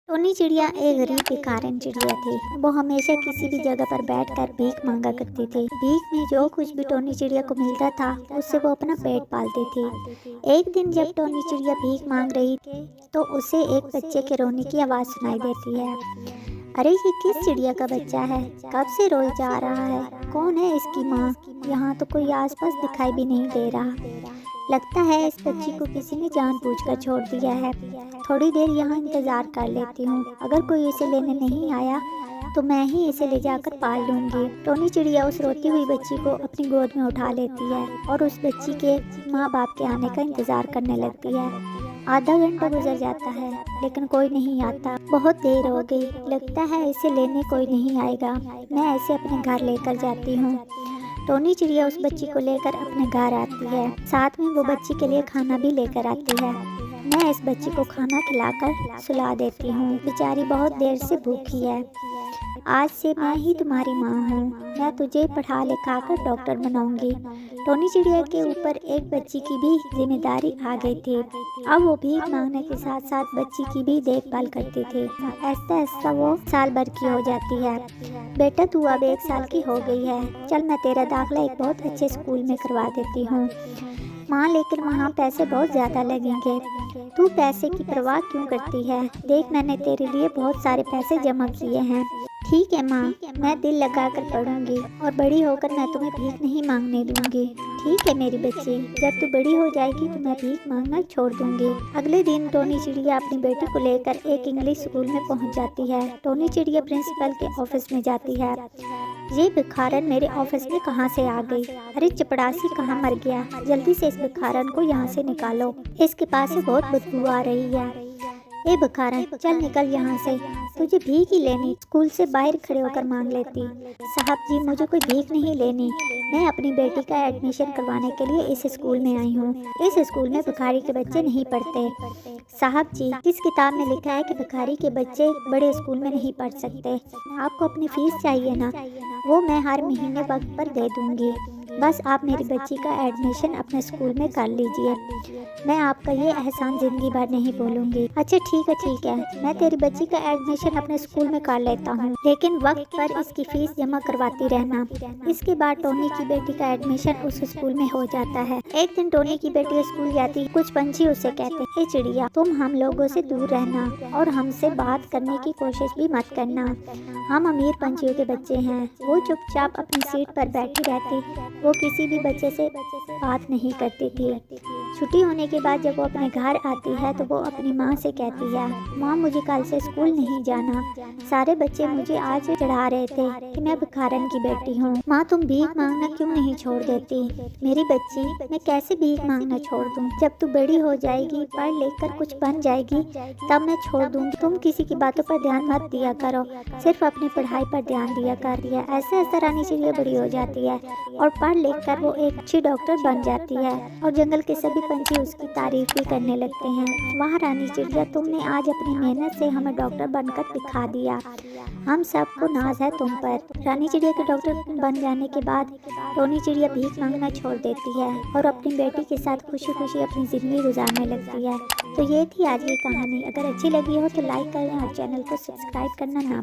Tony चिड़िया एक गरीब भिखारिन चिड़िया थी। वो हमेशा किसी भी जगह पर बैठकर भीख मांगा करती थी। भीख में जो कुछ भी टोनी चिड़िया को मिलता था उससे वो अपना पेट पालती थी। एक दिन जब टोनी चिड़िया भीख मांग रही थी तो उसे एक बच्चे के रोने की आवाज़ सुनाई देती है। अरे ये किस चिड़िया का बच्चा है? कब से रोई जा रहा है? कौन है इसकी माँ? यहाँ तो कोई आसपास दिखाई भी नहीं दे रहा। लगता है इस बच्ची को किसी ने जानबूझकर छोड़ दिया है। थोड़ी देर यहाँ इंतज़ार कर लेती हूँ। अगर कोई इसे लेने नहीं आया तो मैं ही इसे ले जाकर पाल लूँगी। टोनी चिड़िया उस रोती हुई बच्ची को अपनी गोद में उठा लेती है और उस बच्ची के माँ बाप के आने का इंतज़ार करने लगती है। आधा घंटा गुजर जाता है लेकिन कोई नहीं आता। बहुत देर हो गई, लगता है इसे लेने कोई नहीं आएगा। मैं इसे अपने घर लेकर जाती हूँ। टोनी चिड़िया उस बच्ची को लेकर अपने घर आती है। साथ में वो बच्ची के लिए खाना भी लेकर आती है। मैं इस बच्ची को खाना खिलाकर सुला देती हूँ। बेचारी बहुत देर से भूखी है। आज से मैं ही तुम्हारी माँ हूँ। मैं तुझे पढ़ा लिखा कर डॉक्टर बनाऊंगी। टोनी चिड़िया के ऊपर एक बच्ची की भी जिम्मेदारी आ गई थी। अब वो भीख मांगने के साथ साथ बच्ची की भी देखभाल करती थी। ऐसा ऐसा वो साल भर की हो जाती है। बेटा तू अब 1 साल की हो गई है। चल मैं तेरा दाखिला एक बहुत अच्छे स्कूल में करवा देती हूँ। माँ लेकिन वहाँ पैसे बहुत ज़्यादा लगेंगे। तू पैसे की परवाह क्यों करती है? देख मैंने तेरे लिए बहुत सारे पैसे जमा किए हैं। ठीक है माँ, मैं दिल लगाकर पढ़ूंगी और बड़ी होकर मैं तुम्हें भीख नहीं मांगने दूंगी। ठीक है मेरी बच्ची, जब तू बड़ी हो जाएगी तो मैं भीख मांगना छोड़ दूंगी। अगले दिन टोनी चिड़िया अपनी बेटी को लेकर एक इंग्लिश स्कूल में पहुंच जाती है। टोनी चिड़िया प्रिंसिपल के ऑफिस में जाती है। ये भिखारन मेरे ऑफिस में कहाँ से आ गई? अरे चपड़ासी कहाँ मर गया? जल्दी से इस भिखारन को यहाँ से निकालो। इसके पास से बहुत बदबू आ रही है। ए भिखारन चल निकल यहाँ से, तुझे भीख ही लेनी? स्कूल से बाहर खड़े होकर मांग लेती। साहब जी मुझे कोई भीख नहीं लेनी, मैं अपनी बेटी का एडमिशन करवाने के लिए इस स्कूल में आई हूँ। इस स्कूल में भिखारी के बच्चे नहीं पढ़ते। साहब जी इस किताब में लिखा है कि भिखारी के बच्चे बड़े स्कूल में नहीं पढ़ सकते। आपको अपनी फीस चाहिए ना, वो मैं हर महीने वक्त पर दे दूँगी। बस आप मेरी बच्ची का एडमिशन अपने स्कूल में कर लीजिए। मैं आपका ये एहसान ज़िंदगी भर नहीं भूलूंगी। अच्छा ठीक है, मैं तेरी बच्ची का एडमिशन अपने स्कूल में कर लेता हूँ, लेकिन वक्त पर इसकी फीस जमा करवाती रहना। इसके बाद टोनी की बेटी का एडमिशन उस स्कूल में हो जाता है। एक दिन टोनी की बेटी स्कूल जाती, कुछ पंछी उसे कहते, ए चिड़िया तुम हम लोगों से दूर रहना और हमसे बात करने की कोशिश भी मत करना। हम अमीर पंछियों के बच्चे हैं। वो चुपचाप अपनी सीट पर बैठी रहती, वो किसी भी बच्चे से बात नहीं करती थी। छुट्टी होने के बाद जब वो अपने घर आती है तो वो अपनी माँ से कहती है, माँ मुझे कल से स्कूल नहीं जाना। सारे बच्चे मुझे आज चढ़ा रहे थे कि मैं भिखारन की बेटी हूँ। माँ तुम भीख मांगना क्यों नहीं छोड़ देती? मेरी बच्ची मैं कैसे भीख मांगना छोड़ दूँ? जब तू बड़ी हो जाएगी, पढ़ लिख कर कुछ बन जाएगी तब मैं छोड़ दूँगी। तुम किसी की बातों पर ध्यान मत दिया करो, सिर्फ अपनी पढ़ाई पर ध्यान दिया कर। ऐसे ऐसा रानी चिड़िया बड़ी हो जाती है और पढ़ लिख कर वो एक अच्छी डॉक्टर बन जाती है और जंगल के सभी पंछी उसकी तारीफ भी करने लगते हैं। वाह रानी चिड़िया तुमने आज अपनी मेहनत से हमें डॉक्टर बनकर दिखा दिया। हम सबको नाज है तुम पर। रानी चिड़िया के डॉक्टर बन जाने के बाद टोनी चिड़िया भीख मांगना छोड़ देती है और अपनी बेटी के साथ खुशी खुशी अपनी ज़िंदगी गुजारने लगती है। तो ये थी आज की कहानी। अगर अच्छी लगी हो तो लाइक करें और चैनल को सब्सक्राइब करना ना